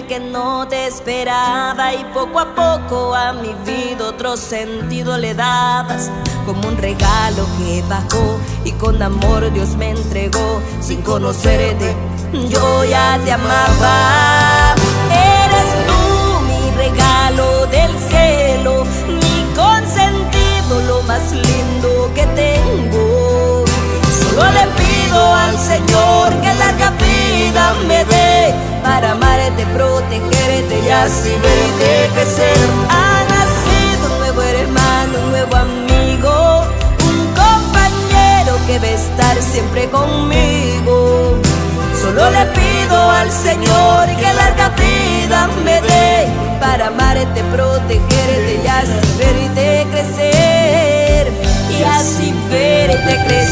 el que no te esperaba, y poco a poco a mi vida otro sentido le dabas, como un regalo que bajó y con amor Dios me entregó. Sin conocerte yo ya te amaba. Eres tú mi regalo del cielo, mi consentido, lo más lindo que tengo. Solo le pido al Señor que larga vida me dé para amarte, protegerte y así verte crecer. Ha nacido un nuevo hermano, un nuevo amigo, un compañero que va a estar siempre conmigo. Solo le pido al Señor que larga vida me dé para amarte, protegerte y así verte crecer. Y así verte crecer.